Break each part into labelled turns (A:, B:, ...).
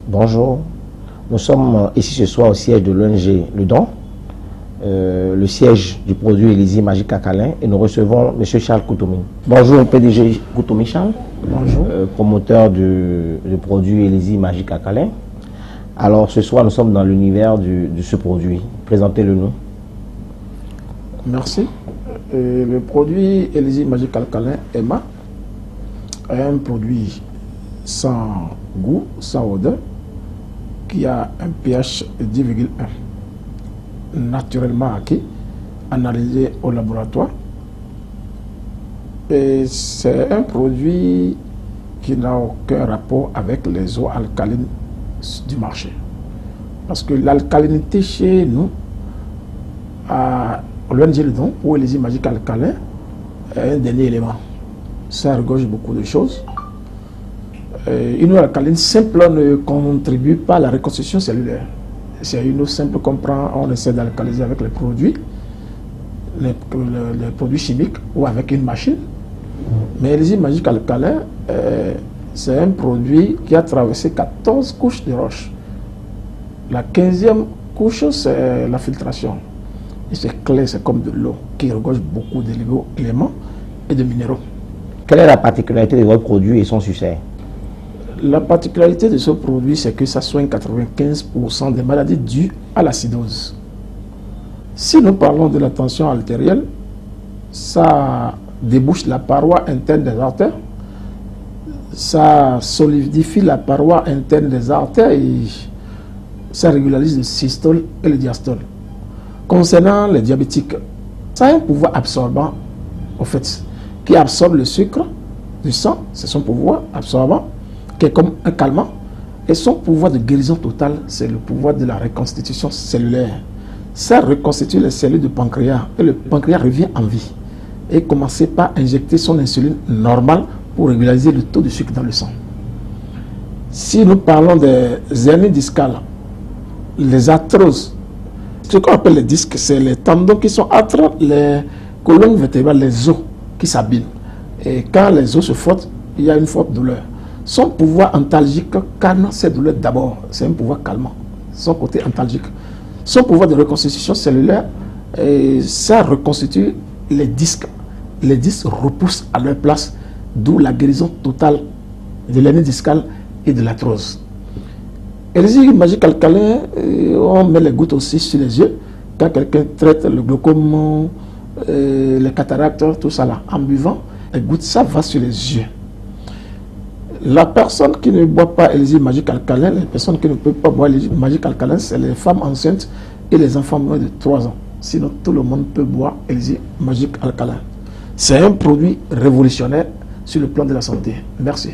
A: Bonjour, nous sommes ici ce soir au siège de l'ONG Le Don, le siège du produit Élysée Magique Alcalin, et nous recevons M. Charles Koutoumi. Bonjour PDG Koutoumi Charles.
B: Bonjour.
A: Promoteur du produit Élysée Magique Alcalin. Alors ce soir nous sommes dans l'univers de ce produit. Présentez-le nous.
B: Merci. Le produit Élysée Magique Alcalin EMA est un produit sans goût, sans odeur, qui a un pH de 10,1, naturellement acquis, analysé au laboratoire. Et c'est un produit qui n'a aucun rapport avec les eaux alcalines du marché. Parce que l'alcalinité chez nous, à l'ONG Le Don, ou Élysée Magique Alcalin, est un dernier élément. Ça regorge beaucoup de choses. Une eau alcaline simple ne contribue pas à la reconstitution cellulaire. C'est une eau simple qu'on prend, on essaie d'alcaliser avec les produits chimiques ou avec une machine. Mais Élysée Magique Alcalin, c'est un produit qui a traversé 14 couches de roche. La 15e couche, c'est la filtration. Et c'est clair, c'est comme de l'eau qui regorge beaucoup d'éléments et de minéraux.
A: Quelle est la particularité de votre produit et son succès?
B: La particularité de ce produit, c'est que ça soigne 95% des maladies dues à l'acidose. Si nous parlons de la tension artérielle, ça débouche la paroi interne des artères, ça solidifie la paroi interne des artères et ça régularise le systole et le diastole. Concernant les diabétiques, ça a un pouvoir absorbant, au fait, qui absorbe le sucre du sang, c'est son pouvoir absorbant, qui est comme un calmant, et son pouvoir de guérison totale, c'est le pouvoir de la reconstitution cellulaire. Ça reconstitue les cellules du pancréas, et le pancréas revient en vie. Et commencer par injecter son insuline normale pour régulariser le taux de sucre dans le sang. Si nous parlons des hernies discales, les arthroses, ce qu'on appelle les disques, c'est les tendons qui sont entre les colonnes vertébrales, les os qui s'abîment. Et quand les os se frottent, il y a une forte douleur. Son pouvoir antalgique calme ces douleurs d'abord, c'est un pouvoir calmant, son côté antalgique. Son pouvoir de reconstitution cellulaire, ça reconstitue les disques. Les disques repoussent à leur place, d'où la guérison totale de l'hernie discale et de l'arthrose. Élysée Magique Alcalin, on met les gouttes aussi sur les yeux, quand quelqu'un traite le glaucome, les cataractes, tout ça là, en buvant, les gouttes, ça va sur les yeux. La personne qui ne boit pas Élysée Magique Alcalin, les personnes qui ne peuvent pas boire Élysée Magique Alcalin, c'est les femmes enceintes et les enfants moins de 3 ans. Sinon, tout le monde peut boire Élysée Magique Alcalin. C'est un produit révolutionnaire sur le plan de la santé. Merci.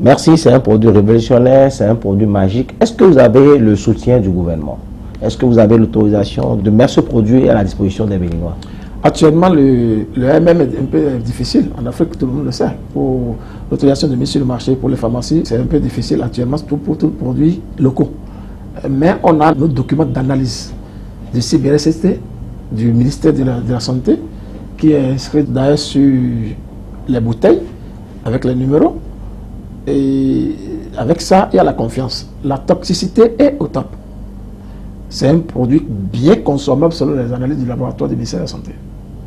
A: Merci, c'est un produit révolutionnaire, c'est un produit magique. Est-ce que vous avez le soutien du gouvernement? Est-ce que vous avez l'autorisation de mettre ce produit à la disposition des Béninois?
B: Actuellement, le MM est un peu difficile. En Afrique, tout le monde le sait. Pour l'autorisation de mise sur le marché pour les pharmacies, c'est un peu difficile actuellement pour tous les produits locaux. Mais on a nos documents d'analyse du CBRSST, du ministère de la Santé, qui est inscrit d'ailleurs sur les bouteilles, avec les numéros. Et avec ça, il y a la confiance. La toxicité est au top. C'est un produit bien consommable selon les analyses du laboratoire du ministère de la Santé.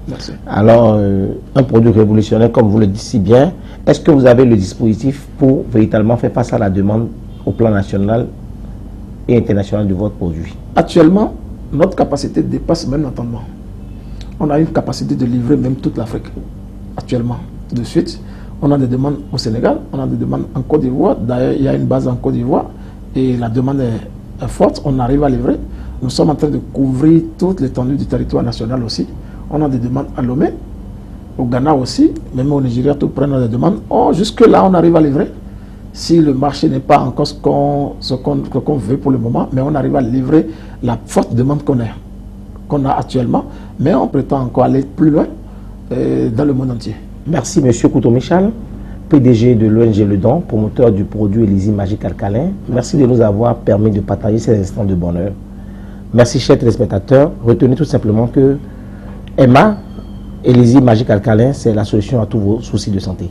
B: Merci.
A: Alors, un produit révolutionnaire, comme vous le dites si bien, est-ce que vous avez le dispositif pour véritablement faire face à la demande au plan national et international de votre produit?
B: Actuellement, notre capacité dépasse même l'entendement. On a une capacité de livrer même toute l'Afrique. Actuellement, de suite, on a des demandes au Sénégal, on a des demandes en Côte d'Ivoire. D'ailleurs, il y a une base en Côte d'Ivoire et la demande est forte, on arrive à livrer. Nous sommes en train de couvrir toute l'étendue du territoire national aussi. On a des demandes à Lomé, au Ghana aussi, même au Nigeria, tout prennent des demandes. Oh, jusque-là, on arrive à livrer. Si le marché n'est pas encore ce qu'on veut pour le moment, mais on arrive à livrer la forte demande qu'on a actuellement. Mais on prétend encore aller plus loin dans le monde entier.
A: Merci, M. Koutoumi Charles. PDG de l'ONG Le Don, promoteur du produit Elizi Magique Alcalin. Merci de nous avoir permis de partager ces instants de bonheur. Merci, chers téléspectateurs. Retenez tout simplement que Emma, Elizi Magique Alcalin, c'est la solution à tous vos soucis de santé.